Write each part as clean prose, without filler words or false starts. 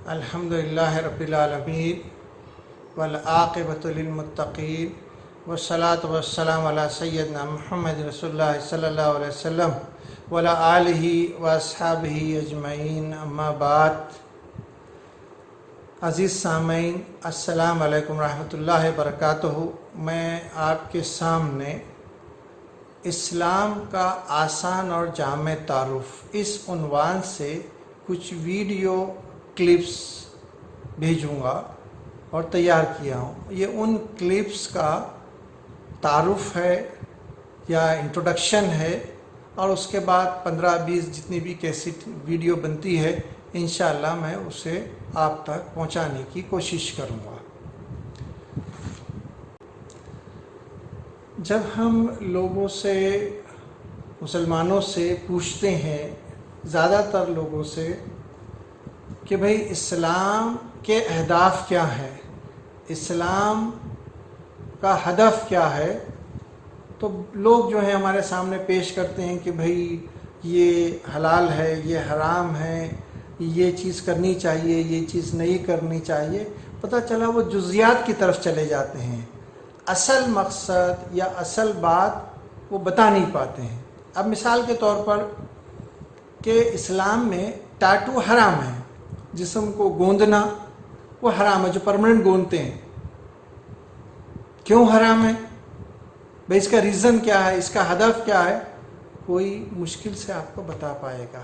الحمدللہ رب العالمین والعاقبۃ للمتقین والصلاۃ والسلام علی سیدنا محمد رسول اللہ صلی اللہ علیہ وسلم وعلی آلہ واصحابہ اجمعین، اما بعد۔ عزیز سامعین، السلام علیکم ورحمۃ اللہ وبرکاتہ۔ میں آپ کے سامنے اسلام کا آسان اور جامع تعارف اس عنوان سے کچھ ویڈیو کلپس بھیجوں گا اور تیار کیا ہوں۔ یہ ان کلپس کا تعارف ہے یا انٹروڈکشن ہے، اور اس کے بعد 15-20 جتنی بھی کیسٹ ویڈیو بنتی ہے انشاءاللہ میں اسے آپ تک پہنچانے کی کوشش کروں گا۔ جب ہم لوگوں سے، مسلمانوں سے پوچھتے ہیں، زیادہ تر لوگوں سے، کہ بھئی اسلام کے اہداف کیا ہیں، اسلام کا ہدف کیا ہے، تو لوگ جو ہیں ہمارے سامنے پیش کرتے ہیں کہ بھئی یہ حلال ہے، یہ حرام ہے، یہ چیز کرنی چاہیے، یہ چیز نہیں کرنی چاہیے۔ پتہ چلا وہ جزیات کی طرف چلے جاتے ہیں، اصل مقصد یا اصل بات وہ بتا نہیں پاتے ہیں۔ اب مثال کے طور پر کہ اسلام میں ٹیٹو حرام ہے، جسم کو گوندنا وہ حرام ہے، جو پرماننٹ گوندتے ہیں۔ کیوں حرام ہے بھئی؟ اس کا ریزن کیا ہے، اس کا ہدف کیا ہے؟ کوئی مشکل سے آپ کو بتا پائے گا۔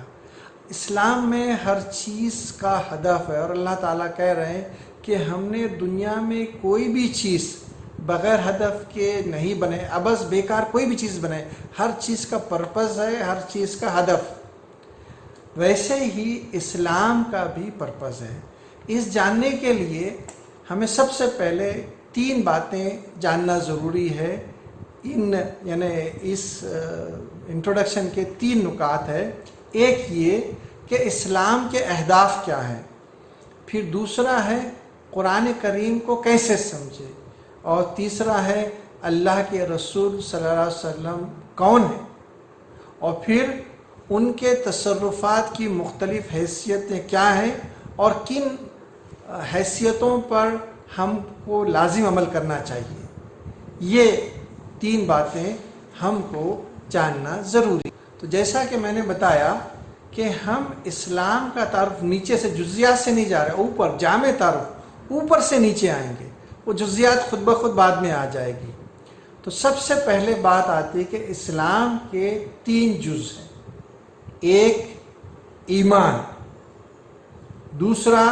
اسلام میں ہر چیز کا ہدف ہے، اور اللہ تعالیٰ کہہ رہے ہیں کہ ہم نے دنیا میں کوئی بھی چیز بغیر ہدف کے نہیں بنے، عبث بیکار کوئی بھی چیز بنے، ہر چیز کا پرپز ہے، ہر چیز کا ہدف۔ ویسے ہی اسلام کا بھی پرپز ہے۔ اس جاننے کے لیے ہمیں سب سے پہلے 3 باتیں جاننا ضروری ہے۔ یعنی اس انٹروڈکشن کے 3 نکات ہے۔ ایک یہ کہ اسلام کے اہداف کیا ہیں، پھر دوسرا ہے قرآن کریم کو کیسے سمجھے، اور تیسرا ہے اللہ کے رسول صلی اللہ علیہ وسلم کون ہیں، اور پھر ان کے تصرفات کی مختلف حیثیتیں کیا ہیں، اور کن حیثیتوں پر ہم کو لازم عمل کرنا چاہیے۔ یہ 3 باتیں ہم کو جاننا ضروری۔ تو جیسا کہ میں نے بتایا کہ ہم اسلام کا تعارف نیچے سے، جزیات سے نہیں جا رہے، اوپر جامع تعارف، اوپر سے نیچے آئیں گے، وہ جزیات خود بخود بعد میں آ جائے گی۔ تو سب سے پہلے بات آتی ہے کہ اسلام کے 3 جز ہیں۔ ایک ایمان، دوسرا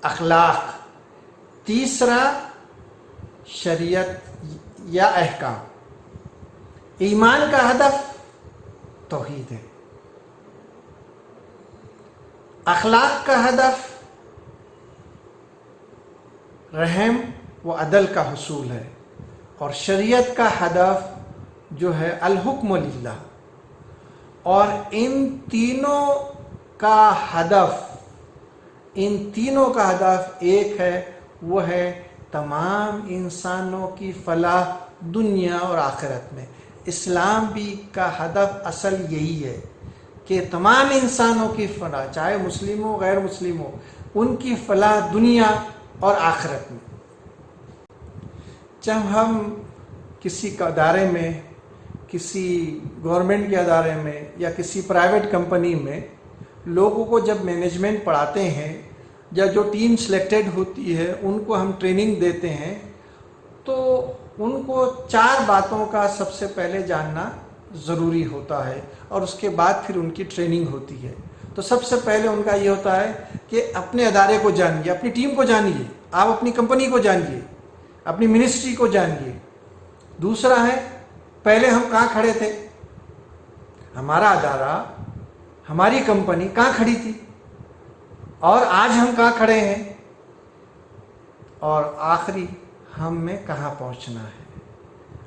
اخلاق، تیسرا شریعت یا احکام۔ ایمان کا ہدف توحید ہے، اخلاق کا ہدف رحم و عدل کا حصول ہے، اور شریعت کا ہدف جو ہے الحکم للہ۔ اور ان تینوں کا ہدف ایک ہے، وہ ہے تمام انسانوں کی فلاح دنیا اور آخرت میں۔ اسلام بھی کا ہدف اصل یہی ہے کہ تمام انسانوں کی فلاح، چاہے مسلم ہو غیر مسلم ہو، ان کی فلاح دنیا اور آخرت میں۔ جب ہم کسی ادارے میں، کسی گورنمنٹ کے ادارے میں یا کسی پرائیویٹ کمپنی میں لوگوں کو جب مینجمنٹ پڑھاتے ہیں، یا جو ٹیم سلیکٹڈ ہوتی ہے ان کو ہم ٹریننگ دیتے ہیں، تو ان کو 4 باتوں کا سب سے پہلے جاننا ضروری ہوتا ہے، اور اس کے بعد پھر ان کی ٹریننگ ہوتی ہے۔ تو سب سے پہلے ان کا یہ ہوتا ہے کہ اپنے ادارے کو جانیے، اپنی ٹیم کو جانیے، آپ اپنی کمپنی کو جانیے، اپنی منسٹری کو جانیے۔ دوسرا ہے پہلے ہم کہاں کھڑے تھے، ہمارا ادارہ، ہماری کمپنی کہاں کھڑی تھی، اور آج ہم کہاں کھڑے ہیں، اور آخری ہم میں کہاں پہنچنا ہے،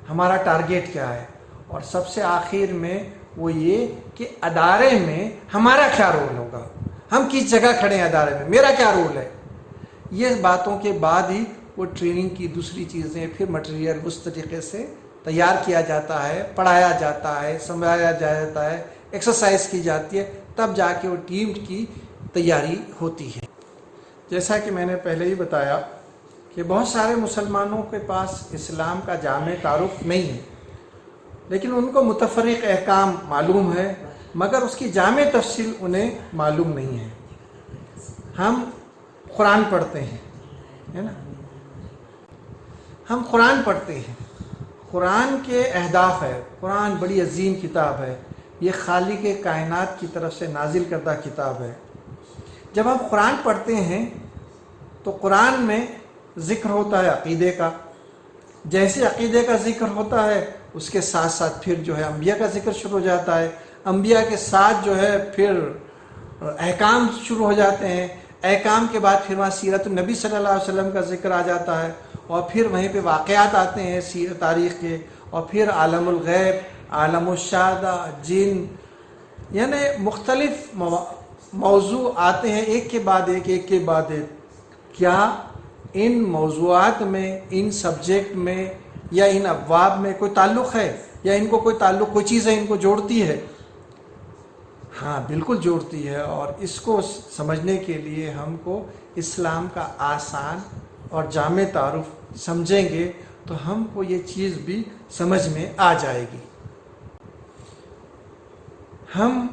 ہمارا ٹارگیٹ کیا ہے، اور سب سے آخر میں وہ یہ کہ ادارے میں ہمارا کیا رول ہوگا، ہم کس جگہ کھڑے ہیں ادارے میں، میرا کیا رول ہے۔ یہ باتوں کے بعد ہی وہ ٹریننگ کی دوسری چیزیں، پھر مٹیریل اس طریقے سے تیار کیا جاتا ہے، پڑھایا جاتا ہے، سمجھایا جاتا ہے، ایکسرسائز کی جاتی ہے، تب جا کے وہ ٹیم کی تیاری ہوتی ہے۔ جیسا کہ میں نے پہلے ہی بتایا کہ بہت سارے مسلمانوں کے پاس اسلام کا جامع تعارف نہیں ہے، لیکن ان کو متفرق احکام معلوم ہے، مگر اس کی جامع تفصیل انہیں معلوم نہیں ہے۔ ہم قرآن پڑھتے ہیں، ہے نا، ہم قرآن پڑھتے ہیں، قرآن کے اہداف ہے، قرآن بڑی عظیم کتاب ہے، یہ خالق کائنات کی طرف سے نازل کردہ کتاب ہے۔ جب ہم قرآن پڑھتے ہیں تو قرآن میں ذکر ہوتا ہے عقیدے کا، جیسے عقیدے کا ذکر ہوتا ہے اس کے ساتھ ساتھ پھر جو ہے انبیاء کا ذکر شروع ہو جاتا ہے، انبیاء کے ساتھ جو ہے پھر احکام شروع ہو جاتے ہیں، احکام کے بعد پھر وہاں سیرت النبی صلی اللہ علیہ وسلم کا ذکر آ جاتا ہے، اور پھر وہیں پہ واقعات آتے ہیں تاریخ کے، اور پھر عالم الغیب، عالم الشہادہ، جن، یعنی مختلف موضوع آتے ہیں ایک کے بعد ایک، ایک کے بعد ایک۔ کیا ان موضوعات میں، ان سبجیکٹ میں یا ان ابواب میں کوئی تعلق ہے، یا ان کو کوئی تعلق، کوئی چیز ہے ان کو جوڑتی ہے؟ ہاں بالکل جوڑتی ہے، اور اس کو سمجھنے کے لیے ہم کو اسلام کا آسان اور جامع تعارف سمجھیں گے تو ہم کو یہ چیز بھی سمجھ میں آ جائے گی۔ ہم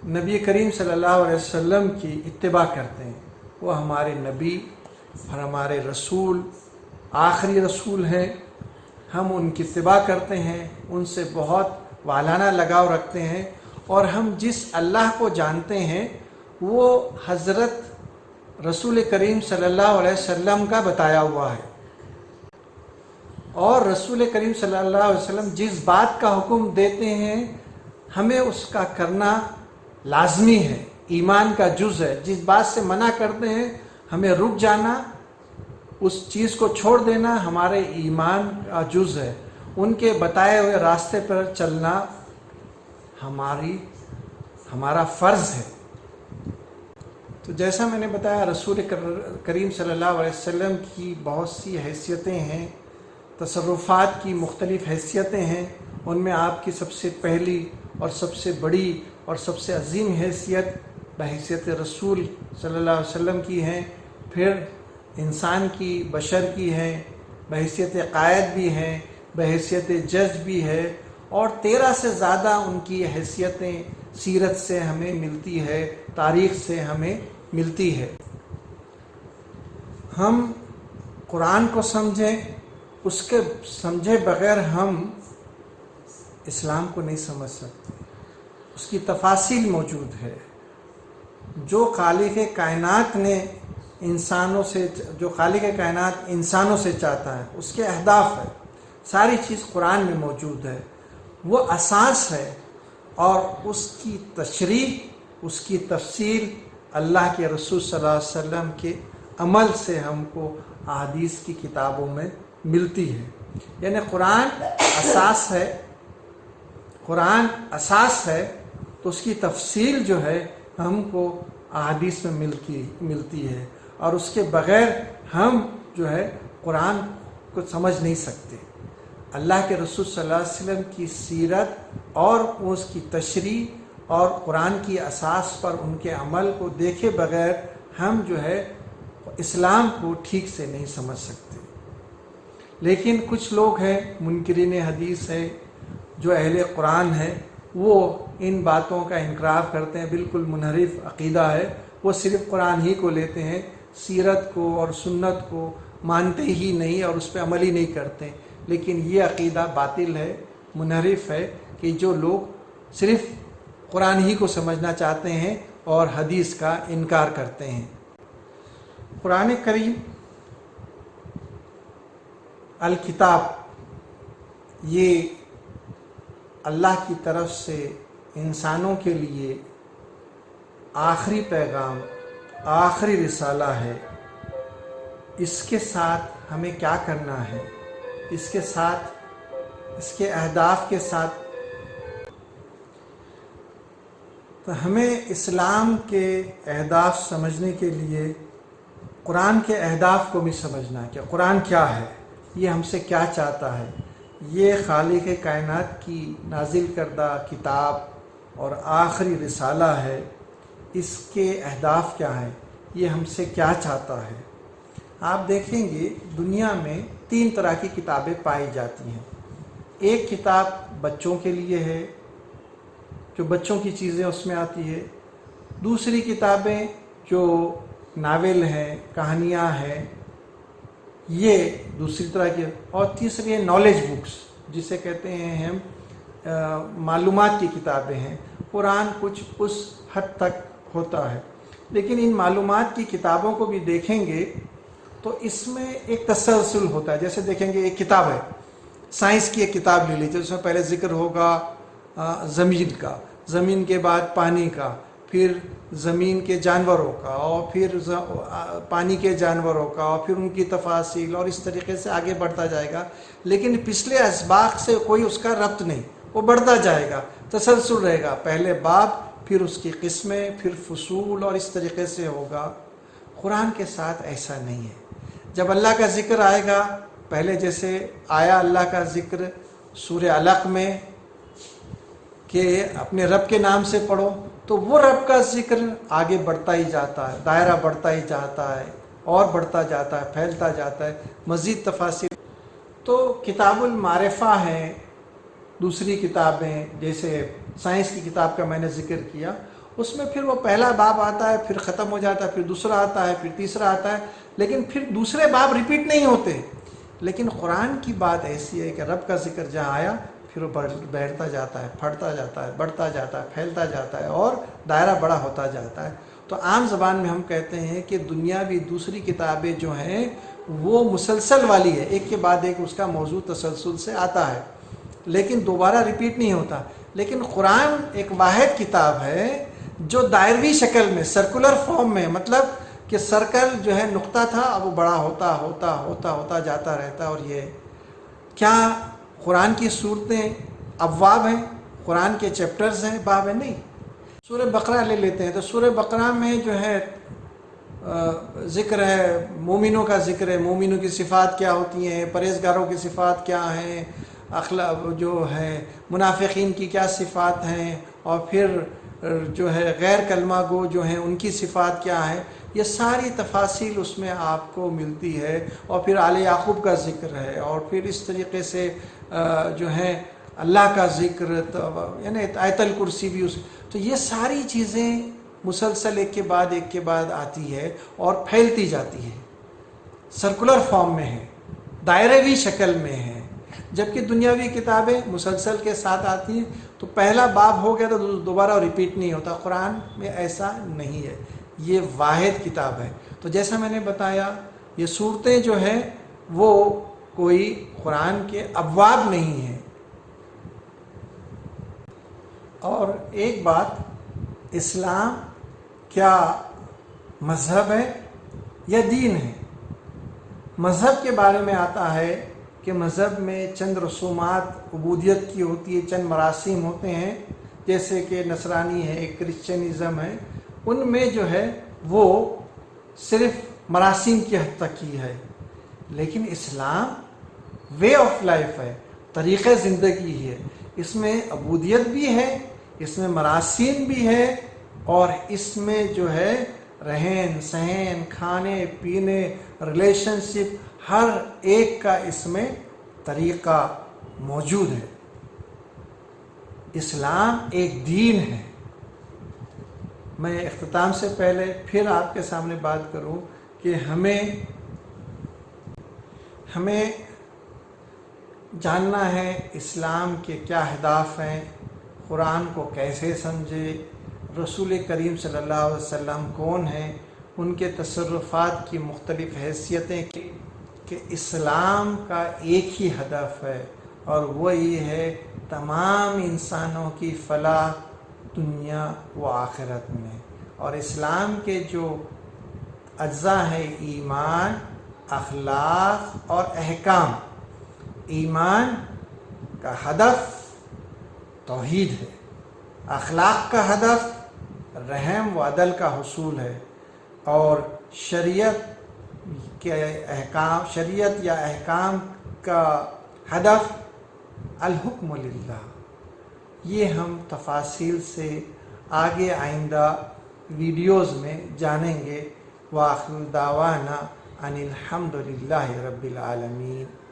نبی کریم صلی اللہ علیہ وسلم کی اتباع کرتے ہیں، وہ ہمارے نبی اور ہمارے رسول، آخری رسول ہیں، ہم ان کی اتباع کرتے ہیں، ان سے بہت والانہ لگاؤ رکھتے ہیں، اور ہم جس اللہ کو جانتے ہیں وہ حضرت رسول کریم صلی اللہ علیہ وسلم کا بتایا ہوا ہے، اور رسول کریم صلی اللہ علیہ وسلم جس بات کا حکم دیتے ہیں ہمیں اس کا کرنا لازمی ہے، ایمان کا جز ہے۔ جس بات سے منع کرتے ہیں ہمیں رک جانا، اس چیز کو چھوڑ دینا ہمارے ایمان کا جز ہے۔ ان کے بتائے ہوئے راستے پر چلنا ہمارا فرض ہے۔ تو جیسا میں نے بتایا، رسول کریم صلی اللہ علیہ وسلم کی بہت سی حیثیتیں ہیں، تصرفات کی مختلف حیثیتیں ہیں، ان میں آپ کی سب سے پہلی اور سب سے بڑی اور سب سے عظیم حیثیت بحیثیت رسول صلی اللہ علیہ وسلم کی ہیں، پھر انسان کی، بشر کی ہیں، بحیثیت قائد بھی ہیں، بحیثیت جج بھی ہے، اور 13 سے زیادہ ان کی حیثیتیں سیرت سے ہمیں ملتی ہے، تاریخ سے ہمیں ملتی ہے۔ ہم قرآن کو سمجھیں، اس کے سمجھے بغیر ہم اسلام کو نہیں سمجھ سکتے۔ اس کی تفاصیل موجود ہے، جو خالق کائنات نے جو خالق کائنات انسانوں سے چاہتا ہے، اس کے اہداف ہے، ساری چیز قرآن میں موجود ہے، وہ اساس ہے، اور اس کی تشریح، اس کی تفصیل اللہ کے رسول صلی اللہ علیہ وسلم کے عمل سے ہم کو احادیث کی کتابوں میں ملتی ہے۔ یعنی قرآن اساس ہے، قرآن اساس ہے تو اس کی تفصیل جو ہے ہم کو احادیث میں ملتی ہے، اور اس کے بغیر ہم جو ہے قرآن کو سمجھ نہیں سکتے۔ اللہ کے رسول صلی اللہ علیہ وسلم کی سیرت اور اس کی تشریح اور قرآن کی اساس پر ان کے عمل کو دیکھے بغیر ہم جو ہے اسلام کو ٹھیک سے نہیں سمجھ سکتے۔ لیکن کچھ لوگ ہیں، منکرین حدیث ہے، جو اہل قرآن ہے، وہ ان باتوں کا انکار کرتے ہیں، بالکل منحرف عقیدہ ہے، وہ صرف قرآن ہی کو لیتے ہیں، سیرت کو اور سنت کو مانتے ہی نہیں اور اس پہ عمل ہی نہیں کرتے۔ لیکن یہ عقیدہ باطل ہے، منحرف ہے، کہ جو لوگ صرف قرآن ہی کو سمجھنا چاہتے ہیں اور حدیث کا انکار کرتے ہیں۔ قرآن کریم الکتاب، یہ اللہ کی طرف سے انسانوں کے لیے آخری پیغام، آخری رسالہ ہے۔ اس کے ساتھ ہمیں کیا کرنا ہے، اس کے ساتھ، اس کے اہداف کے ساتھ، تو ہمیں اسلام کے اہداف سمجھنے کے لیے قرآن کے اہداف کو بھی سمجھنا ہے کہ قرآن کیا ہے، یہ ہم سے کیا چاہتا ہے، یہ خالق کائنات کی نازل کردہ کتاب اور آخری رسالہ ہے، اس کے اہداف کیا ہیں، یہ ہم سے کیا چاہتا ہے. آپ دیکھیں گے دنیا میں 3 طرح کی کتابیں پائی جاتی ہیں. ایک کتاب بچوں کے لیے ہے، جو بچوں کی چیزیں اس میں آتی ہے. دوسری کتابیں جو ناول ہیں، کہانیاں ہیں، یہ دوسری طرح کی. اور تیسری ہے نالج بکس، جسے کہتے ہیں ہم معلومات کی کتابیں ہیں. قرآن کچھ اس حد تک ہوتا ہے، لیکن ان معلومات کی کتابوں کو بھی دیکھیں گے تو اس میں ایک تسلسل ہوتا ہے. جیسے دیکھیں گے ایک کتاب ہے، سائنس کی ایک کتاب لے لیجیے، اس میں پہلے ذکر ہوگا زمین کا، زمین کے بعد پانی کا، پھر زمین کے جانوروں کا، اور پھر پانی کے جانوروں کا، اور پھر ان کی تفاصیل، اور اس طریقے سے آگے بڑھتا جائے گا. لیکن پچھلے اسباق سے کوئی اس کا ربط نہیں، وہ بڑھتا جائے گا، تسلسل رہے گا. پہلے باب، پھر اس کی قسمیں، پھر فصول، اور اس طریقے سے ہوگا. قرآن کے ساتھ ایسا نہیں ہے. جب اللہ کا ذکر آئے گا، پہلے جیسے آیا اللہ کا ذکر سورہ علق میں کہ اپنے رب کے نام سے پڑھو، تو وہ رب کا ذکر آگے بڑھتا ہی جاتا ہے، دائرہ بڑھتا ہی جاتا ہے، اور بڑھتا جاتا ہے، پھیلتا جاتا ہے. مزید تفاصیل تو کتاب المعرفہ ہیں، دوسری کتابیں جیسے سائنس کی کتاب کا میں نے ذکر کیا، اس میں پھر وہ پہلا باب آتا ہے، پھر ختم ہو جاتا ہے، پھر دوسرا آتا ہے، پھر تیسرا آتا ہے، لیکن پھر دوسرے باب ریپیٹ نہیں ہوتے. لیکن قرآن کی بات ایسی ہے کہ رب کا ذکر جہاں آیا، پھر وہ بیٹھتا جاتا ہے، پھٹتا جاتا ہے، بڑھتا جاتا ہے، پھیلتا جاتا ہے، اور دائرہ بڑا ہوتا جاتا ہے. تو عام زبان میں ہم کہتے ہیں کہ دنیاوی دوسری کتابیں جو ہیں وہ مسلسل والی ہے، ایک کے بعد ایک اس کا موضوع تسلسل سے آتا ہے، لیکن دوبارہ ریپیٹ نہیں ہوتا. لیکن قرآن ایک واحد کتاب ہے جو دائروی شکل میں، سرکولر فارم میں، مطلب کہ سرکل جو ہے نقطہ تھا، اب وہ بڑا ہوتا ہوتا ہوتا ہوتا جاتا رہتا. اور یہ کیا قرآن کی صورتیں ابواب ہیں، قرآن کے چیپٹرز ہیں، باب ہیں؟ نہیں. سورہ بقرہ لے لیتے ہیں تو سورہ بقرہ میں جو ہے ذکر ہے، مومنوں کا ذکر ہے، مومنوں کی صفات کیا ہوتی ہیں، پرہیزگاروں کی صفات کیا ہیں، اخلاق جو ہے منافقین کی کیا صفات ہیں، اور پھر جو ہے غیر کلمہ گو جو ہیں ان کی صفات کیا ہے. یہ ساری تفاصیل اس میں آپ کو ملتی ہے. اور پھر آل یعقوب کا ذکر ہے، اور پھر اس طریقے سے جو ہے اللہ کا ذکر، یعنی آیت الکرسی بھی اس. تو یہ ساری چیزیں مسلسل ایک کے بعد ایک کے بعد آتی ہے اور پھیلتی جاتی ہے، سرکولر فارم میں ہے، دائرہوی شکل میں ہے. جبکہ دنیاوی کتابیں مسلسل کے ساتھ آتی ہیں، تو پہلا باب ہو گیا تو دوبارہ ریپیٹ نہیں ہوتا. قرآن میں ایسا نہیں ہے، یہ واحد کتاب ہے. تو جیسا میں نے بتایا، یہ صورتیں جو ہیں وہ کوئی قرآن کے ابواب نہیں ہیں. اور ایک بات، اسلام کیا مذہب ہے یا دین ہے؟ مذہب کے بارے میں آتا ہے کہ مذہب میں چند رسومات عبودیت کی ہوتی ہے، چند مراسم ہوتے ہیں، جیسے کہ نصرانی ہے، کرسچنزم ہے، ان میں جو ہے وہ صرف مراسم کی حد تک کی ہے. لیکن اسلام وے آف لائف ہے، طریقہ زندگی ہے. اس میں عبودیت بھی ہے، اس میں مراسم بھی ہے، اور اس میں جو ہے رہن سہن، کھانے پینے، ریلیشن شپ، ہر ایک کا اس میں طریقہ موجود ہے. اسلام ایک دین ہے. میں اختتام سے پہلے پھر آپ کے سامنے بات کروں کہ ہمیں جاننا ہے اسلام کے کیا اہداف ہیں، قرآن کو کیسے سمجھے، رسول کریم صلی اللہ علیہ وسلم کون ہیں، ان کے تصرفات کی مختلف حیثیتیں، کہ اسلام کا ایک ہی ہدف ہے، اور وہ یہ ہے تمام انسانوں کی فلاح دنیا و آخرت میں. اور اسلام کے جو اجزاء ہیں، ایمان، اخلاق اور احکام. ایمان کا ہدف توحید ہے، اخلاق کا ہدف رحم و عدل کا حصول ہے، اور شریعت یا احکام کا ہدف الحکم للہ. یہ ہم تفاصیل سے آگے آئندہ ویڈیوز میں جانیں گے وآخر دعوانا ان الحمد للہ رب العالمین.